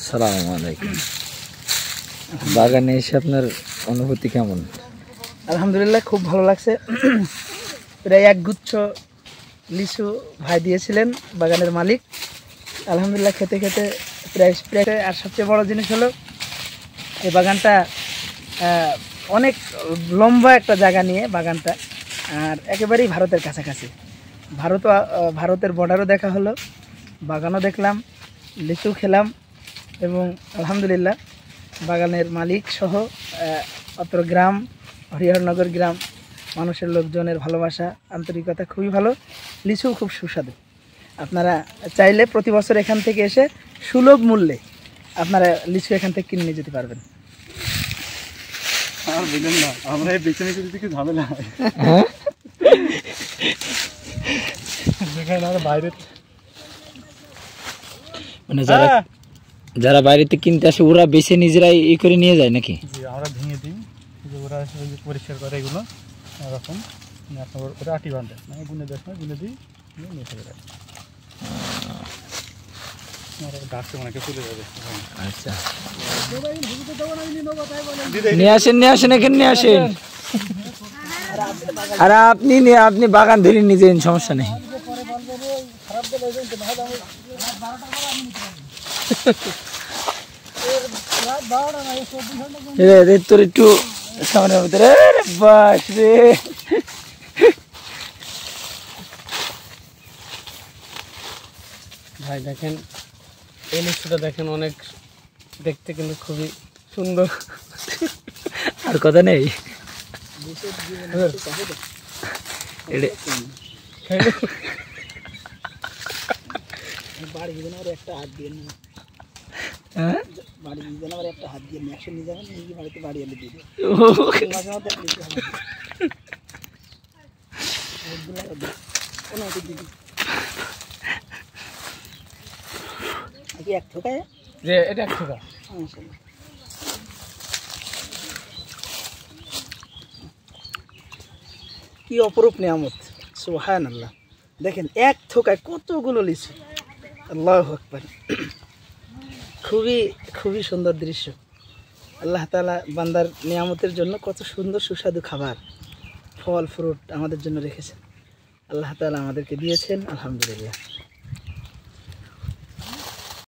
আসসালামু আলাইকুম। বাগানে এসে আপনার অনুভূতি কেমন? আলহামদুলিল্লাহ, খুব ভালো লাগছে। প্রায় একগুচ্ছ লিচু ভাই দিয়েছিলেন বাগানের মালিক। আলহামদুলিল্লাহ, খেতে খেতে প্রায় প্রায়। আর সবচেয়ে বড় জিনিস হলো এই বাগানটা অনেক লম্বা একটা জায়গা নিয়ে বাগানটা, আর একেবারেই ভারতের কাছাকাছি। ভারতের বর্ডারও দেখা হলো, বাগানও দেখলাম, লিচু খেলাম এবং আলহামদুলিল্লাহ বাগানের মালিক সহ অত্র গ্রাম, হরিহরনগর গ্রাম, মানুষের লোকজনের ভালোবাসা, আন্তরিকতা খুবই ভালো। লিচু খুব সুস্বাদু। আপনারা চাইলে প্রতি বছর এখান থেকে এসে সুলভ মূল্যে আপনারা লিচু এখান থেকে কিনে নিয়ে যেতে পারবেন। আর বললেন না, আমরা এই বেছে নিতে দিতে কি ঝামেলা হয়। বাইরে মানে যারা বাইরেতে কিনতে আসে ওরা বেছে নিজেরাই ই করে নিয়ে যায় নাকি? আমরা ভেঙে দিই, ওরা পরিষ্কার করে এগুলো এরকম ওরা আটি বাঁধে, মানে গুনে দেয়, গুনে দিই, নিয়ে চলে যায়। ডাকতে অনেকে চলে যাবে। আচ্ছা, নিয়ে আসেন এখানে নিয়ে আসেন। আর আপনি বাগান ধরে নিয়ে যান, সমস্যা নেই। তোর একটু সামনের ভিতরে বাস রে। ভাই দেখেন, এই লিচুটা দেখেন, অনেক দেখতে কিন্তু খুবই সুন্দর। আর কথা নেই। একটা হাত দিয়ে একটা হাত দিয়ে একশো নিয়ে যাবেন, নিজে বাড়িতে বাড়ি এনে দিয়ে এক ঠোকায় এটা এক ঠোকা। কি অপরূপ নিয়ামত, সুবহানাল্লাহ। দেখেন এক থোকায় কতগুলো লিচু, আল্লাহু আকবার। খুবই খুবই সুন্দর দৃশ্য। আল্লাহ তাআলা বান্দার নিয়ামতের জন্য কত সুন্দর সুস্বাদু খাবার, ফল ফ্রুট আমাদের জন্য রেখেছেন। আল্লাহ তাআলা আমাদেরকে দিয়েছেন, আলহামদুলিল্লাহ।